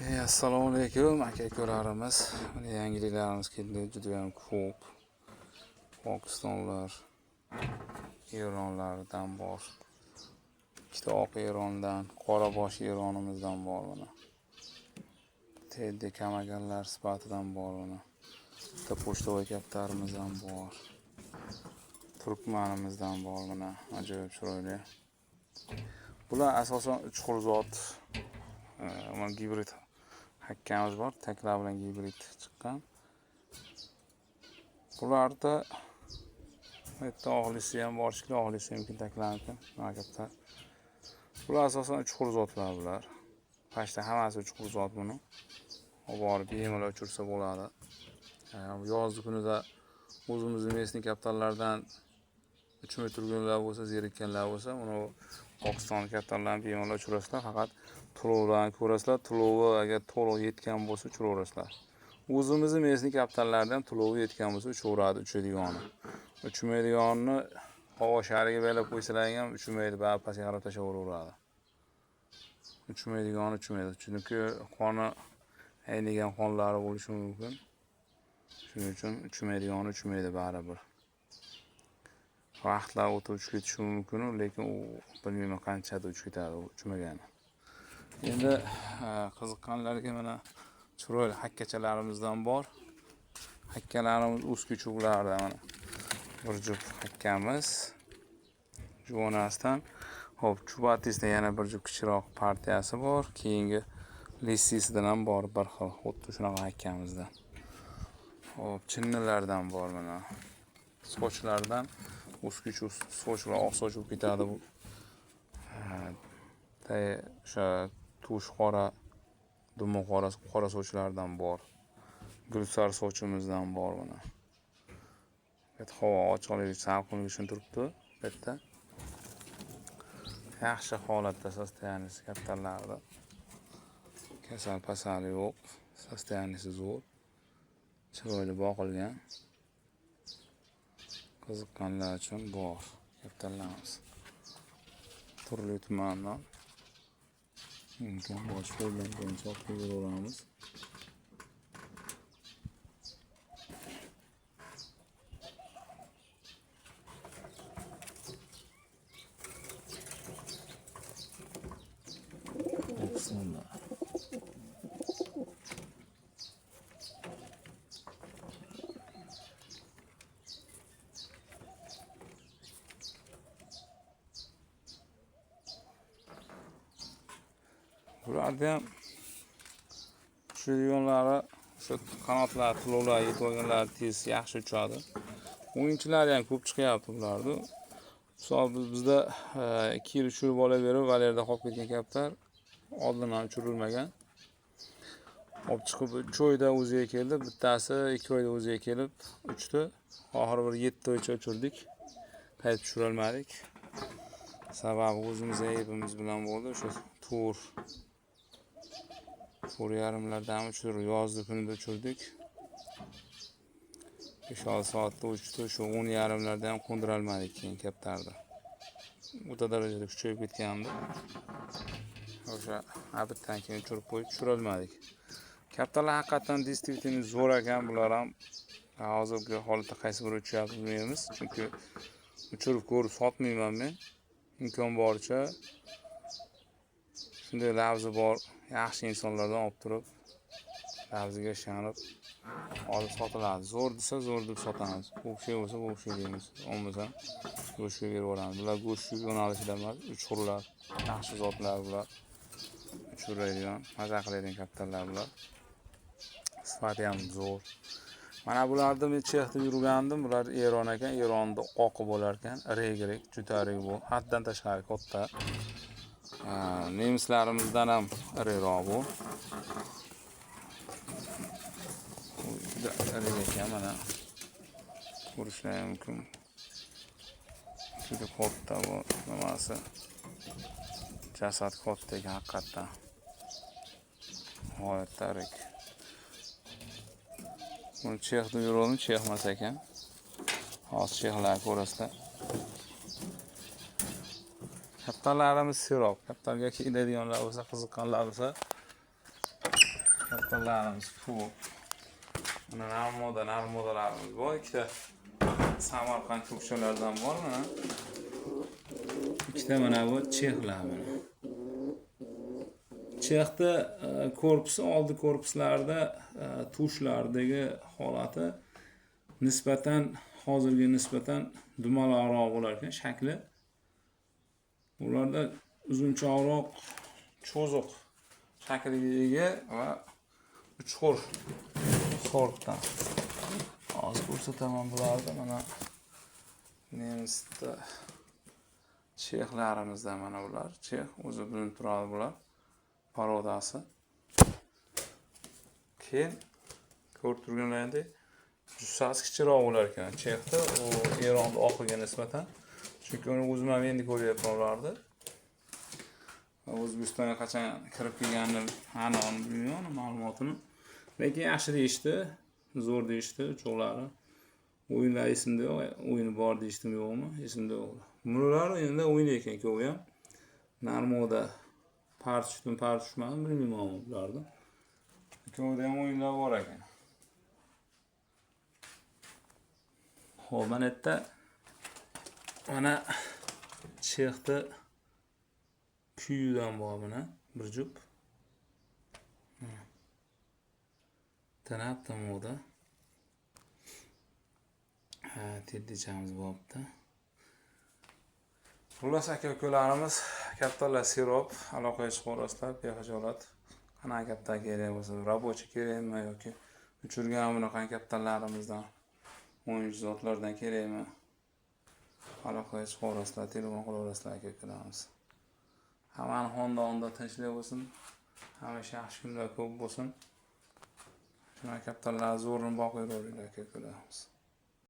Assalomu alaykum aka-ukalarimiz. Mana yangiliklarimiz keldi, juda ham ko'p. Pokistonlar, Eronlardan bor. Ikkita oq Erondan, qora bosh Eronimizdan bor mana. Teddi kamaganlar sifatidan bor mana. Bitta pochtovoy kaptarimizdan bor. Turkmanimizdan bor mana, ajoyib chiroyli. Bular asosan uchqurzot, mana gibrid hakkamiz bor, taklar bilan gibrid chiqqan. Bularda bitta oqlisi ham bor, shikli oqlisi mumkin taklanadi. Mana katta. Bular asosan uchqurzotlar bular. Pashta hammasi uchqurzot buni. Olib borib bemalol uchirsa bo'ladi. Yozgi kunida o'zimizning mesnik kaptarlardan 3 metr turganlar bo'lsa, zerikkanlar bo'lsa, uni Pokiston kaptarlarini bemalol uchirasizlar. Faqat to'lovlarni ko'rasizlar. To'lovi agar to'liq yetgan bo'lsa, uchaverasizlar. O'zimizning mesnik kaptarlardan ham to'lovi yetgan bo'lsa, uchaveradi, uchadigani. Uchmaydigani havo shariga belab qo'ysalar ham uchmaydi, baribir pastga qarab tashlaveradi. Uchmaydigani uchmaydi. Chunki qoni aynigan qonlari bo'lishi mumkin. Shuning uchun uchmaydigani uchmaydi baribir. Vaqtlar o'tib uchib ketishi mumkin, lekin u bilmayman qanchada uchib ketadi uchmagani. Endi qiziqqanlarga mana chiroyli hakkachalarimizdan bor. Hakkalarimiz o'skuchuklarda mana. Bir juft hakkamiz. Juvonasidan. Hop, Chubatisda yana bir juft kichikroq partiyasi bor. Keyingi Lissisidan ham bor bir xil, xuddi shunaqa hakkamizda. Hop, chinnilardan bor mana. Sochlardan o'skuch sochlar oq soch bo'lib ketadi bu. O'sha tush qora, dumi qora sochlardan bor. Gulsar sochimizdan bor mana. Bet havo ochiqligi salqinlik uchun turibdi. Bitta yaxshi holatda sostoyanisi kaptarlarda. Kasal yo'q, sostoyanisi zo'r. Chiroyli boqilgan. Qiziqqanlar uchun bor kaptarlarimiz. Turli tumandan mumkin bosh qo'ldan bo'yicha olib kelaveramiz. Bismillah. Bularda ham shu yo'nlari, shu qanotlar, tulovlar yetib olganlar tez yaxshi uchadi. O'yinchilari ham ko'p chiqyapti bularda. Misol bizda 2 yil uchirib olaverib, valerda qolib ketgan kaptar oldin ham uchirilmagan. Olib chiqib 3 oyda o'ziga keldi, bittasi 2 oyda o'ziga kelib uchdi. Oxiri bir 7 oycha uchirdik. Qaytib tushira olmadik. Sababi o'zimiz aybimiz bilan bo'ldi. O'sha tur yarimlardan uchirib, yozgi kunida uchirdik. 5-6 soatda uchdi. Shu 10 yarimlarda ham qo'ndira olmadik keyin kaptarda. O'ta darajada kuchayib ketgandi. O'sha abitdan keyin uchirib qo'yib tushira olmadik. Kaptarlar haqiqatan действительно zo'r ekan, bular ham hozirgi holatda qaysi biri uchyapti bilmaymiz. Chunki uchirib ko'rib sotmayman men. Imkon boricha shunday labzi bor yaxshi insonlardan olib turib, labziga ishonib olib sotiladi. Zo'r desa zo'r deb sotamiz. O'xshay bo'lsa o'xshay deymiz. Olmasa go'shtga beraveramiz. Bular go'sht yo'nalishida emas, uchqurlar, yaxshi zotlar bular. Uchiradigan, maza qiladigan kaptarlar bular. Sifati ham zo'r. Mana bularni men chexda yurgandim. Bular Eron ekan, Eronda oqi bo'lar ekan, regrik, juda reg bu. Haddan tashqari katta. Nemislarimizdan ham iriroq bu. Juda reg ekan mana. Ko'rishlar mumkin. Juda katta bu nimasi. Jasad katta ekan haqiqatan. G'oyatda reg. Buni chexda yurdim, chexmas ekan. Hozir chexlar ko'rasizlar. Kaptarlarimiz seroq. Kaptarga keladiganlar bo'lsa, qiziqqanlar bo'lsa Kaptallarimiz ko'p. Mana narmodalarimiz bor. Ikkita Samarqand ko'kchalardan bor mana. Ikkita mana bu chexlar mana. Chexda korpusi oldi korpuslarda tushlardagi holati nisbatan hozirga nisbatan dumalaqroq bo'lar ekan shakli. Ularda uzunchoqroq, cho'ziq shakliga ega va uchqur sortdan. Hozir ko'rsataman bularni mana nemisda chexlarimizda mana bular. Chex o'zi bilinib turadi bular. Parodasi. Keyin ko'rib turganlaringdek jussasi kichikroq bo'lar ekan. Chexda u Eronda oxirga nisbatan. Chunki uni o'zim ham endi ko'ryapman ularni. O'zbekistonga qachon kirib kelganini aniq bilmayman ma'lumotini. Lekin yaxshi deyishdi, zo'r deyishdi uchoqlari. O'yinlar esimda yo'q, o'yini bor deyishdim yo'qmi? Esimda yo'q. Bular endi o'ynayotgan ikkovi ham. Narmoda tushmadim bilmayman bularni. Ikkovida ham o'yinlar bor ekan. Xo'p, mana yerda mana Chexda kuyudan bor mana bir jup. Tanab tamoda. Teddichamiz bo'pti. Xullas aka-ukalarimiz kattalar sirop, aloqaga chiqarasizlar, behajolat. Qanaqa katta kerak bo'lsa, rabochi kerakmi yoki uchirgan bunaqa kattalarimizdan o'yinchi zotlardan kerakmi? Aloqaga chiqarasizlar, telefon qilaverasizlar aka-ukalarimiz. Hammani xonadonida tinchlik bo'lsin. Hamisha yaxshi kunlar ko'p bo'lsin. Shuna kattalar zo'rini boqib yuraveringlar aka-ukalarimiz.